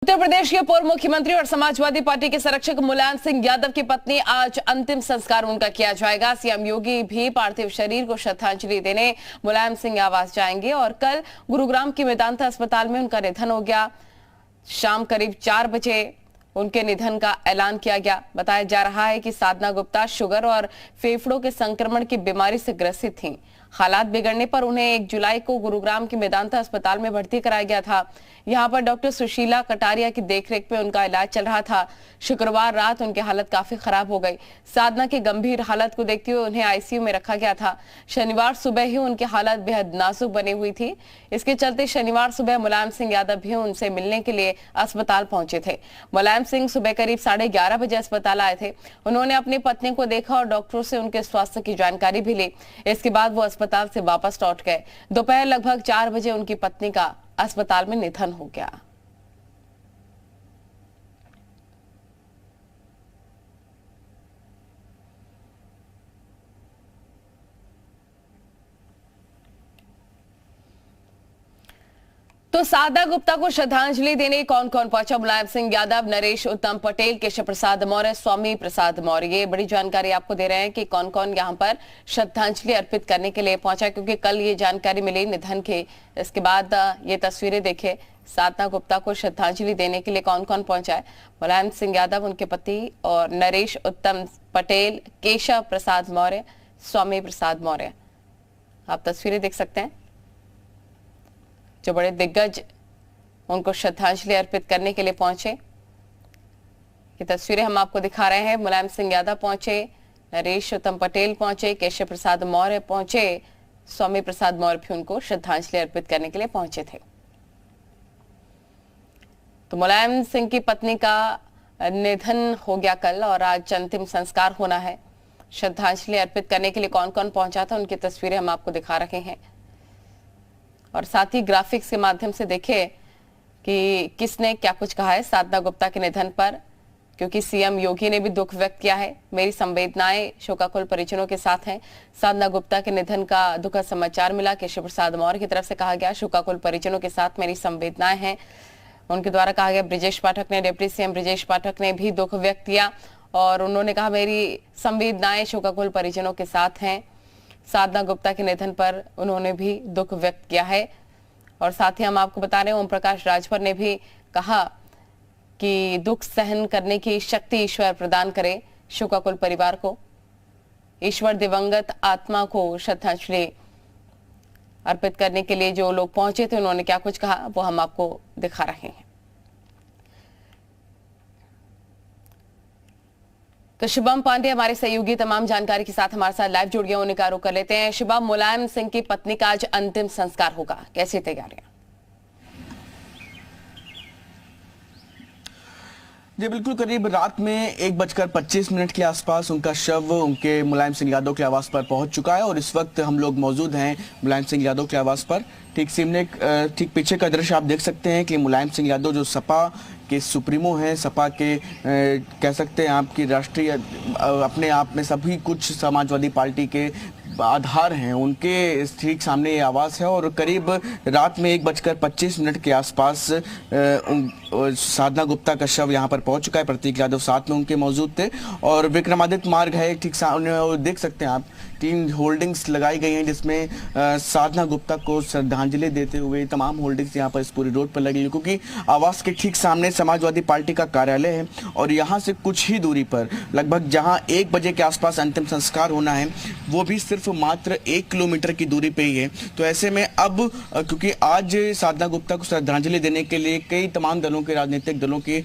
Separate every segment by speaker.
Speaker 1: उत्तर प्रदेश के पूर्व मुख्यमंत्री और समाजवादी पार्टी के संरक्षक मुलायम सिंह यादव की पत्नी आज अंतिम संस्कार उनका किया जाएगा। सीएम योगी भी पार्थिव शरीर को श्रद्धांजलि देने मुलायम सिंह आवास जाएंगे और कल गुरुग्राम के मेदांता अस्पताल में उनका निधन हो गया। शाम करीब 4 बजे उनके निधन का ऐलान किया गया। बताया जा रहा है कि साधना गुप्ता शुगर और फेफड़ों के संक्रमण की बीमारी से ग्रसित थीं। हालात बिगड़ने पर उन्हें 1 जुलाई को गुरुग्राम के मेदांता अस्पताल में भर्ती कराया गया था। यहां पर डॉक्टर सुशीला कटारिया की देखरेख में उनका इलाज चल रहा था। शुक्रवार रात उनकी हालत काफी खराब हो गई। साधना की गंभीर हालत को देखते हुए उन्हें आईसीयू में रखा गया था। शनिवार सुबह ही उनकी हालत बेहद नाजुक बनी हुई थी। इसके चलते शनिवार सुबह मुलायम सिंह यादव भी उनसे मिलने के लिए अस्पताल पहुंचे थे। मुलायम सिंह सुबह करीब 11:30 बजे अस्पताल आए थे। उन्होंने अपनी पत्नी को देखा और डॉक्टरों से उनके स्वास्थ्य की जानकारी भी ली। इसके बाद वो अस्पताल से वापस लौट गए। दोपहर लगभग 4 बजे उनकी पत्नी का अस्पताल में निधन हो गया। तो साधना गुप्ता को श्रद्धांजलि देने कौन कौन पहुंचा? मुलायम सिंह यादव, नरेश उत्तम पटेल, केशव प्रसाद मौर्य, स्वामी प्रसाद मौर्य। ये बड़ी जानकारी आपको दे रहे हैं कि कौन कौन यहां पर श्रद्धांजलि अर्पित करने के लिए पहुंचा, क्योंकि कल ये जानकारी मिली निधन की। इसके बाद ये तस्वीरें देखे, साधना गुप्ता को श्रद्धांजलि देने के लिए कौन कौन पहुंचा है। मुलायम सिंह यादव, उनके पति, और नरेश उत्तम पटेल, केशव प्रसाद मौर्य, स्वामी प्रसाद मौर्य। आप तस्वीरें देख सकते हैं, जो बड़े दिग्गज उनको श्रद्धांजलि अर्पित करने के लिए पहुंचे। ये तस्वीरें हम आपको दिखा रहे हैं। मुलायम सिंह यादव पहुंचे, नरेश उत्तम पटेल पहुंचे, केशव प्रसाद मौर्य पहुंचे, स्वामी प्रसाद मौर्य भी उनको श्रद्धांजलि अर्पित करने के लिए पहुंचे थे। तो मुलायम सिंह की पत्नी का निधन हो गया कल और आज अंतिम संस्कार होना है। श्रद्धांजलि अर्पित करने के लिए कौन कौन पहुंचा था, उनकी तस्वीरें हम आपको दिखा रहे हैं। और साथ ही ग्राफिक्स के माध्यम से देखे कि किसने क्या कुछ कहा है साधना गुप्ता के निधन पर, क्योंकि सीएम योगी ने भी दुख व्यक्त किया है। मेरी संवेदनाएं शोकाकुल परिजनों के साथ हैं। साधना गुप्ता के निधन का दुखद समाचार मिला। केशव प्रसाद मौर्य की तरफ से कहा गया, शोकाकुल परिजनों के साथ मेरी संवेदनाएं हैं। उनके द्वारा कहा गया। ब्रिजेश पाठक ने, डिप्टी सीएम ब्रिजेश पाठक ने भी दुख व्यक्त किया और उन्होंने कहा, मेरी संवेदनाएं शोकाकुल परिजनों के साथ हैं। साधना गुप्ता के निधन पर उन्होंने भी दुख व्यक्त किया है। और साथ ही हम आपको बता रहे हैं, ओम प्रकाश राजभर ने भी कहा कि दुख सहन करने की शक्ति ईश्वर प्रदान करे शोकाकुल परिवार को। ईश्वर दिवंगत आत्मा को श्रद्धांजलि अर्पित करने के लिए जो लोग पहुंचे थे, उन्होंने क्या कुछ कहा वो हम आपको दिखा रहे हैं। तो शुभम पांडे हमारे सहयोगी तमाम जानकारी के साथ हमारे साथ लाइव जुड़ गए, उन्हें का रुख कर लेते हैं। शुभम, मुलायम सिंह की पत्नी का आज अंतिम संस्कार होगा, कैसी तैयारियां?
Speaker 2: जी बिल्कुल, करीब रात में 1:25 के आसपास उनका शव उनके मुलायम सिंह यादव के आवास पर पहुंच चुका है और इस वक्त हम लोग मौजूद हैं मुलायम सिंह यादव के आवास पर। ठीक पीछे का दृश्य आप देख सकते हैं कि मुलायम सिंह यादव जो सपा के सुप्रीमो हैं, सपा के कह सकते हैं आपकी राष्ट्रीय अपने आप में सभी कुछ समाजवादी पार्टी के आधार हैं, उनके ठीक सामने ये आवास है। और करीब रात में 1:25 के आसपास साधना गुप्ता का शव यहाँ पर पहुंच चुका है। प्रतीक यादव साथ में उनके मौजूद थे और विक्रमादित्य मार्ग है ठीक सामने, देख सकते हैं आप 3 होल्डिंग्स लगाई गई हैं जिसमें साधना गुप्ता को श्रद्धांजलि देते हुए तमाम होल्डिंग्स यहाँ पर इस पूरी रोड पर लगी है, क्योंकि आवास के ठीक सामने समाजवादी पार्टी का कार्यालय है और यहाँ से कुछ ही दूरी पर लगभग जहाँ 1 बजे के आसपास अंतिम संस्कार होना है, वो भी सिर्फ मात्र 1 किलोमीटर की दूरी पे ही है। तो ऐसे में अब क्योंकि आज साधना गुप्ता को श्रद्धांजलि देने के लिए कई तमाम दलों के, राजनीतिक दलों के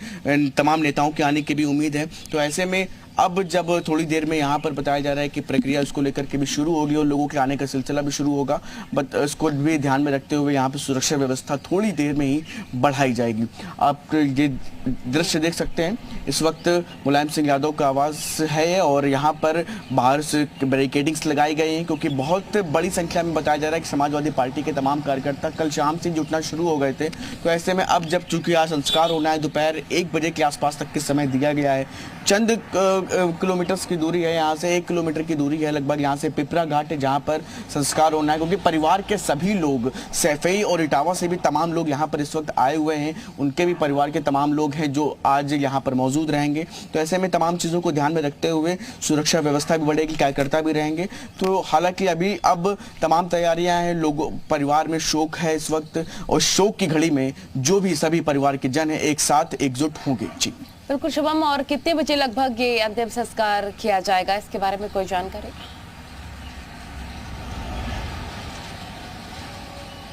Speaker 2: तमाम नेताओं के आने की भी उम्मीद है। तो ऐसे में अब जब थोड़ी देर में यहाँ पर बताया जा रहा है कि प्रक्रिया इसको लेकर के भी शुरू होगी और लोगों के आने का सिलसिला भी शुरू होगा, बट इसको भी ध्यान में रखते हुए यहाँ पर सुरक्षा व्यवस्था थोड़ी देर में ही बढ़ाई जाएगी। आप ये दृश्य देख सकते हैं, इस वक्त मुलायम सिंह यादव का आवास है और यहाँ पर बाहर से बैरिकेडिंग्स लगाई गई हैं, क्योंकि बहुत बड़ी संख्या में बताया जा रहा है कि समाजवादी पार्टी के तमाम कार्यकर्ता कल शाम से जुटना शुरू हो गए थे। तो ऐसे में अब जब चूंकि आज संस्कार होना है, दोपहर 1 बजे के आसपास तक के समय दिया गया है, चंद किलोमीटर की दूरी है, यहाँ से 1 किलोमीटर की दूरी है लगभग। यहाँ से पिपरा घाट है जहाँ पर संस्कार होना है, क्योंकि परिवार के सभी लोग सैफई और इटावा से भी तमाम लोग यहाँ पर इस वक्त आए हुए हैं। उनके भी परिवार के तमाम लोग हैं जो आज यहाँ पर मौजूद रहेंगे। तो ऐसे में तमाम चीज़ों को ध्यान में रखते हुए सुरक्षा व्यवस्था भी बढ़ेगी, कार्यकर्ता भी रहेंगे। तो हालांकि अभी अब तमाम तैयारियां हैं, लोगों परिवार में शोक है इस वक्त, और शोक की घड़ी में जो भी सभी परिवार के जन हैं एक साथ एकजुट होंगे। जी
Speaker 1: बिल्कुल शुभम, और कितने बजे लगभग ये अंतिम संस्कार किया जाएगा, इसके बारे में कोई जानकारी?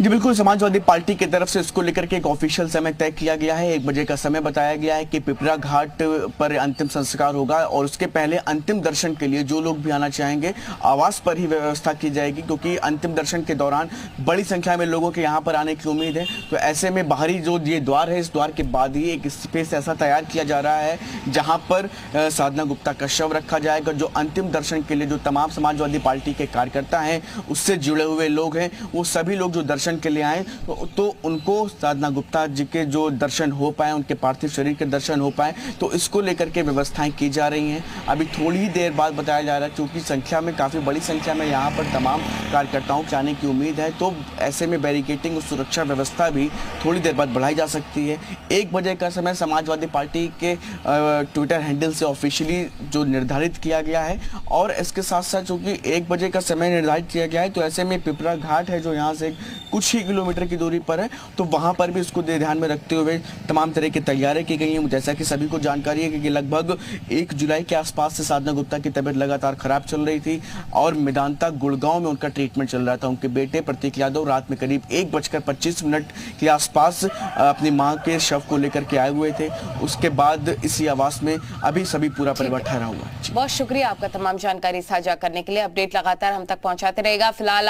Speaker 2: जी बिल्कुल, समाजवादी पार्टी की तरफ से इसको लेकर के एक ऑफिशियल समय तय किया गया है। 1 बजे का समय बताया गया है कि पिपरा घाट पर अंतिम संस्कार होगा, और उसके पहले अंतिम दर्शन के लिए जो लोग भी आना चाहेंगे आवास पर ही व्यवस्था की जाएगी, क्योंकि अंतिम दर्शन के दौरान बड़ी संख्या में लोगों के यहाँ पर आने की उम्मीद है। तो ऐसे में बाहरी जो ये द्वार है, इस द्वार के बाद ही एक स्पेस ऐसा तैयार किया जा रहा है जहाँ पर साधना गुप्ता का शव रखा जाएगा। जो अंतिम दर्शन के लिए जो तमाम समाजवादी पार्टी के कार्यकर्ता हैं, उससे जुड़े हुए लोग हैं, वो सभी लोग जो दर्शन के लिए आए तो उनको साधना गुप्ता जी के जो दर्शन हो पाए, उनके पार्थिव शरीर के दर्शन हो पाए, तो इसको लेकर के व्यवस्थाएं की जा रही हैं। अभी थोड़ी ही देर बाद बताया जा रहा है, क्योंकि संख्या में काफ़ी बड़ी संख्या में यहाँ पर तमाम कार्यकर्ताओं के आने की उम्मीद है, तो ऐसे में बैरिकेटिंग और सुरक्षा व्यवस्था भी थोड़ी देर बाद बढ़ाई जा सकती है। 1 बजे का समय समाजवादी पार्टी के ट्विटर हैंडल से ऑफिशियली जो निर्धारित किया गया है, और इसके साथ साथ चूँकि 1 बजे का समय निर्धारित किया गया है, तो ऐसे में पिपरा घाट है जो यहाँ से कुछ ही किलोमीटर की दूरी पर है, तो वहां पर भी इसको ध्यान में रखते हुए तमाम तरह की तैयारियां की गई हैं। जैसा कि सभी को जानकारी है कि लगभग 1 जुलाई के आसपास से साधना गुप्ता की तबीयत लगातार खराब चल रही थी, और मेदांता गुड़गांव में उनका ट्रीटमेंट चल रहा था। उनके बेटे प्रतीक यादव रात में करीब 1:25 के आसपास अपनी मां के शव को लेकर के आए हुए थे। उसके बाद इसी आवास में अभी सभी पूरा परिवार ठहरा हुआ है।
Speaker 1: बहुत शुक्रिया आपका तमाम जानकारी साझा करने के लिए। अपडेट लगातार हम तक पहुंचाते रहेगा। फिलहाल